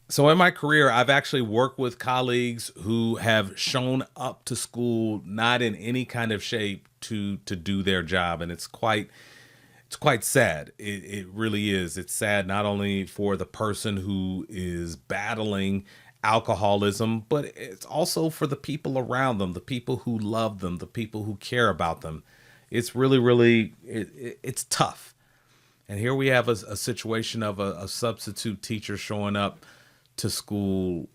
So in my career, I've actually worked with colleagues who have shown up to school not in any kind of shape to do their job, and it's quite sad. It really is. It's sad not only for the person who is battling alcoholism, but it's also for the people around them, the people who love them, the people who care about them. It's really, really, it's tough. And here we have a situation of a substitute teacher showing up to school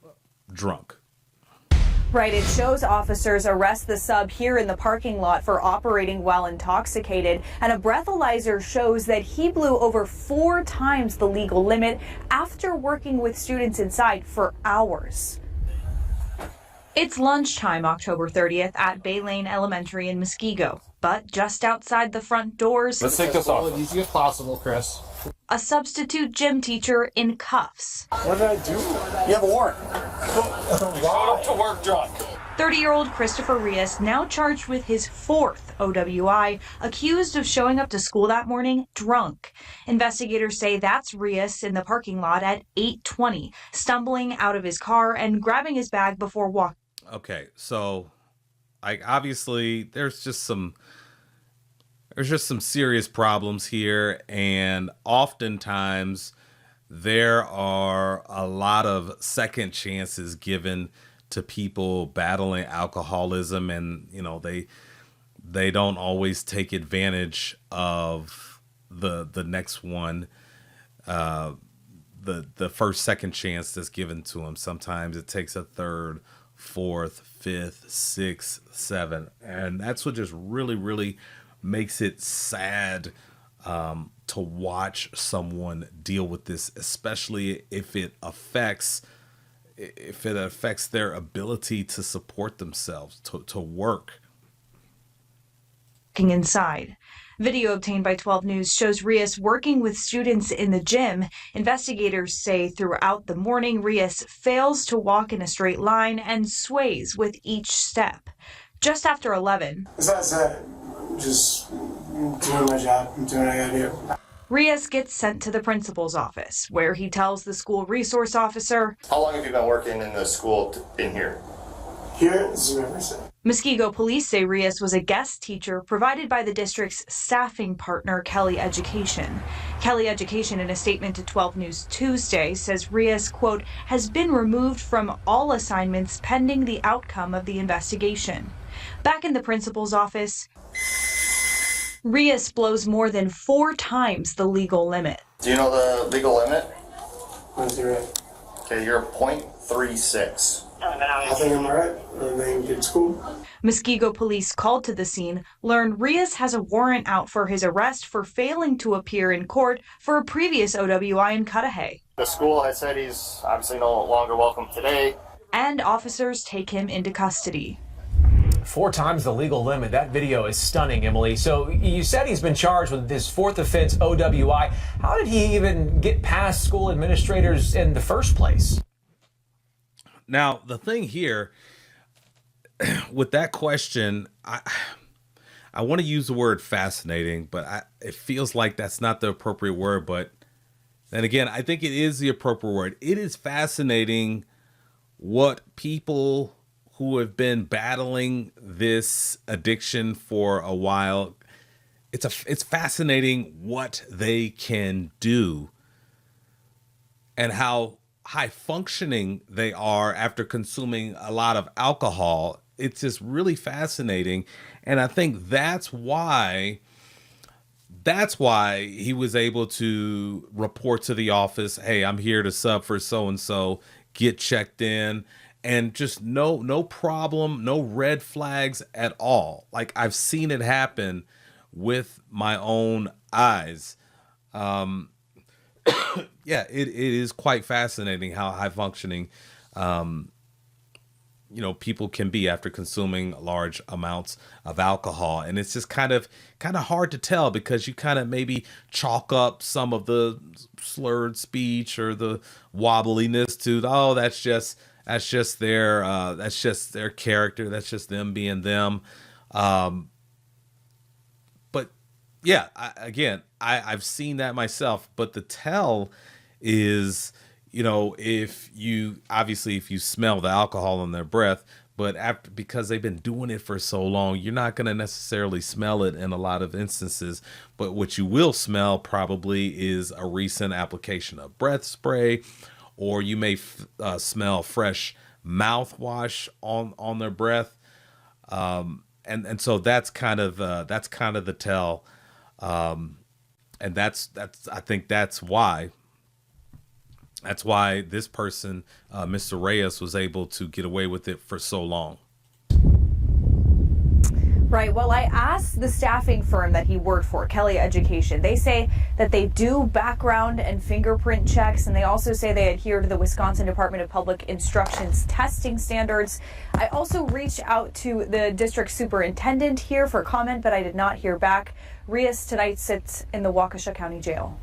drunk. Right, it shows officers arrest the sub here in the parking lot for operating while intoxicated, and a breathalyzer shows that he blew over 4 times the legal limit after working with students inside for hours. It's lunchtime, October 30th at Bay Lane Elementary in Muskego, but just outside the front doors, let's take this off. Easy as possible, Chris. a substitute gym teacher in cuffs. What did I do? You have a warrant. Wow. To work drunk. 30-year-old Christopher Rios now charged with his 4th OWI, accused of showing up to school that morning drunk. Investigators say that's Rios in the parking lot at 8:20, stumbling out of his car and grabbing his bag before walking. Okay, so like obviously there's just some serious problems here, and oftentimes there are a lot of second chances given to people battling alcoholism, and they don't always take advantage of the next one, the first second chance that's given to them. Sometimes it takes a third, fourth, fifth, sixth, seventh, and that's what just really, really makes it sad, to watch someone deal with this, especially if it affects their ability to support themselves, to work. Inside. Video obtained by 12 News shows Rios working with students in the gym. Investigators say throughout the morning, Rios fails to walk in a straight line and sways with each step. Just after 11, As I said, I'm just doing my job. I'm doing what I gotta do. Rios gets sent to the principal's office, where he tells the school resource officer, How long have you been working in the school in here? Here, this is my first day. Muskego police say Rios was a guest teacher provided by the district's staffing partner, Kelly Education. Kelly Education, in a statement to 12 News Tuesday, says Rios, quote, has been removed from all assignments pending the outcome of the investigation. Back in the principal's office, Rios blows more than 4 times the legal limit. Do you know the legal limit? What is it right? Okay, you're .36. I think I'm alright. I think it's cool. Muskego police called to the scene, learned Rios has a warrant out for his arrest for failing to appear in court for a previous OWI in Cudahy. The school has said he's obviously no longer welcome today. And officers take him into custody. 4 times the legal limit. That video is stunning, Emily. So you said he's been charged with his 4th offense OWI. How did he even get past school administrators in the first place? Now, the thing here with that question, I want to use the word fascinating, but it feels like that's not the appropriate word. But then again, I think it is the appropriate word. It is fascinating what people who have been battling this addiction for a while, it's fascinating what they can do and how high functioning they are after consuming a lot of alcohol. It's just really fascinating. And I think that's why he was able to report to the office, hey, I'm here to sub for so and so, get checked in, and just no problem, no red flags at all. Like, I've seen it happen with my own eyes. Yeah, it is quite fascinating how high functioning, people can be after consuming large amounts of alcohol. And it's just kind of hard to tell, because you kind of maybe chalk up some of the slurred speech or the wobbliness to, oh, that's just their character. That's just them being them. But yeah, I've seen that myself. But the tell is, you know, if you smell the alcohol in their breath, but because they've been doing it for so long, you're not going to necessarily smell it in a lot of instances. But what you will smell probably is a recent application of breath spray, or you may smell fresh mouthwash on their breath. And so that's kind of the tell. And that's I think that's why this person, Mr. Reyes, was able to get away with it for so long. Right. Well, I asked the staffing firm that he worked for, Kelly Education. They say that they do background and fingerprint checks, and they also say they adhere to the Wisconsin Department of Public Instruction's testing standards. I also reached out to the district superintendent here for comment, but I did not hear back. Reyes tonight sits in the Waukesha County Jail.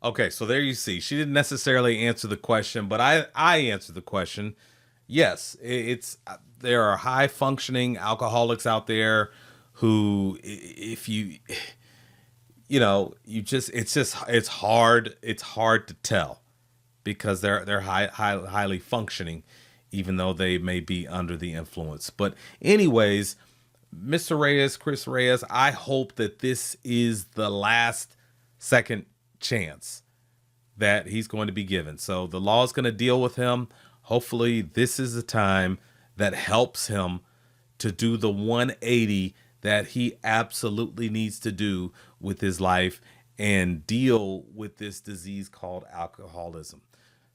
Okay, so there you see. She didn't necessarily answer the question, but I answered the question. Yes, there are high functioning alcoholics out there who, if it's hard to tell, because they're highly functioning, even though they may be under the influence. But anyways, Mr. Reyes, Chris Reyes, I hope that this is the last second chance that he's going to be given. So the law is going to deal with him. Hopefully this is the time that helps him to do the 180 that he absolutely needs to do with his life and deal with this disease called alcoholism.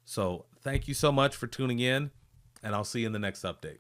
So thank you so much for tuning in, and I'll see you in the next update.